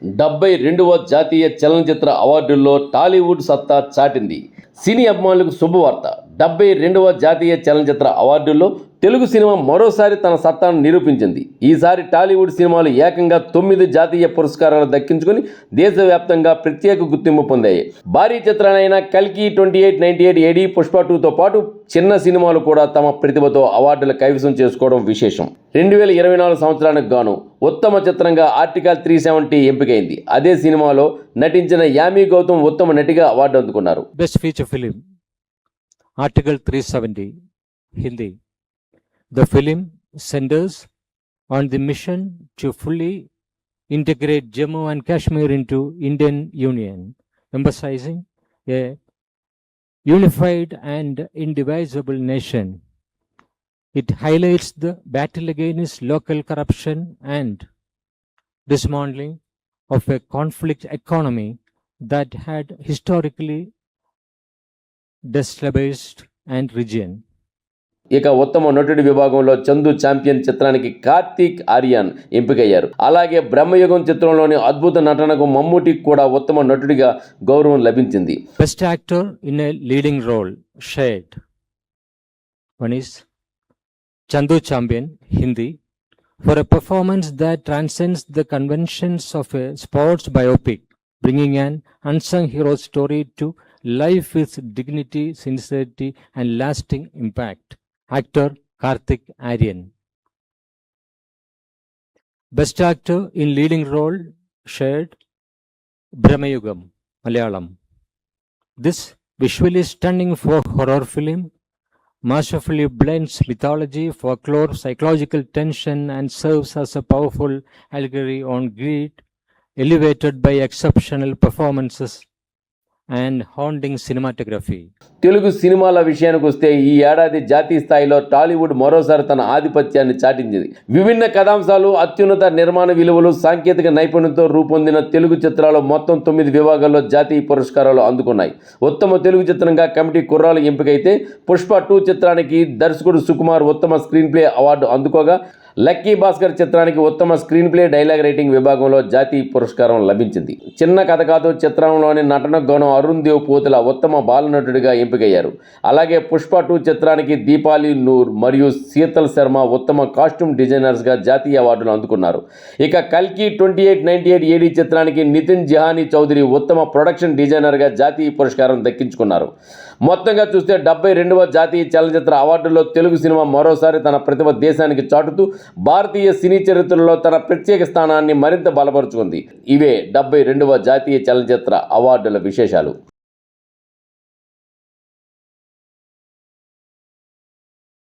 72వ జాతీయ చలనచిత్ర అవార్డుల్లో టాలీవుడ్ సత్తా చాటింది. సినీ అభిమానులకు శుభవార్త. 72వ జాతీయ చలనచిత్ర అవార్డుల్లో తెలుగు సినిమా మరోసారి తన సత్తాను నిరూపించింది. ఈసారి టాలీవుడ్ సినిమాలు ఏకంగా 9 జాతీయ పురస్కారాలు దక్కించుకుని దేశవ్యాప్తంగా ప్రత్యేక గుర్తింపు పొందాయి. భారీ చిత్రాలైన కల్కి 2898 AD, పుష్ప 2తో పాటు చిన్న సినిమాలు కూడా తమ ప్రతిభతో అవార్డులు కైవసం చేసుకోవడం విశేషం. 2024 సంవత్సరానికి గాను ఉత్తమ చిత్రంగా ఆర్టికల్ 370 ఎంపికైంది. అదే సినిమాలో నటించిన యామి గౌతమ్ ఉత్తమ నటిగా అవార్డు అందుకున్నారు. Best feature film article 370 Hindi. The film centers on the mission to fully integrate Jammu and Kashmir into Indian Union, emphasizing a unified and indivisible nation. It highlights the battle against local corruption and dismantling of a conflict economy that had historically destabilized and region. ఇక ఉత్తమ నటుడి విభాగంలో Chandu champion చిత్రానికి కార్తీక్ ఆర్యన్ ఎంపికయ్యారు. అలాగే బ్రహ్మయుగం చిత్రంలోని అద్భుత నటనకు మమ్ముటికి కూడా ఉత్తమ నటుడిగా గౌరవం లభించింది. Best actor in a leading role shade. One is Chandu Champion Hindi for a performance that transcends the conventions of a sports biopic, bringing an unsung hero story to life with dignity, sincerity and lasting impact. Actor Karthik Aryan. Best actor in leading role shared Brahmayugam, Malayalam. This visually stunning folk horror film masterfully blends mythology, folklore, psychological tension and serves as a powerful allegory on greed, elevated by exceptional performances and haunting cinematography. Telugu సినిమాల విషయానికి వస్తే ఈ ఏడాది జాతీయ స్థాయిలో టాలీవుడ్ మరోసారి తన ఆధిపత్యాన్ని చాటించింది. విభిన్న కథాంశాలు, అత్యున్నత నిర్మాణ విలువలు, సాంకేతిక నైపుణ్యంతో రూపొందిన తెలుగు చిత్రాలు మొత్తం 9 విభాగాల్లో జాతీయ పురస్కారాలు అందుకున్నాయి. ఉత్తమ తెలుగు చిత్రంగా కమిటీ కుర్రాలు ఎంపికైతే పుష్ప 2 చిత్రానికి దర్శకుడు సుకుమార్ ఉత్తమ స్క్రీన్ ప్లే అవార్డు అందుకోగా, లక్కీ భాస్కర్ చిత్రానికి ఉత్తమ స్క్రీన్ ప్లే డైలాగ్ రైటింగ్ విభాగంలో జాతీయ పురస్కారం లభించింది. చిన్న కథ కాదు చిత్రంలోని నటనకు గాను అరుణ్ దేవ్ పోతుల ఉత్తమ బాలనటుడిగా ఎంపికయ్యారు. అలాగే పుష్ప 2 చిత్రానికి దీపాలి నూర్ మరియు శీతల్ శర్మ ఉత్తమ కాస్ట్యూమ్ డిజైనర్స్గా జాతీయ అవార్డులు అందుకున్నారు. ఇక కల్కి 2898 AD చిత్రానికి నితిన్ జిహానీ చౌదరి ఉత్తమ ప్రొడక్షన్ డిజైనర్గా జాతీయ పురస్కారం దక్కించుకున్నారు. మొత్తంగా చూస్తే 72వ జాతీయ చలనచిత్ర అవార్డుల్లో తెలుగు సినిమా మరోసారి తన ప్రతిభ దేశానికి చాటుతూ భారతీయ సినీ చరిత్రలో తన ప్రత్యేక స్థానాన్ని మరింత బలపరుచుకుంది. ఇవే 72వ జాతీయ చలనచిత్ర అవార్డుల విశేషాలు.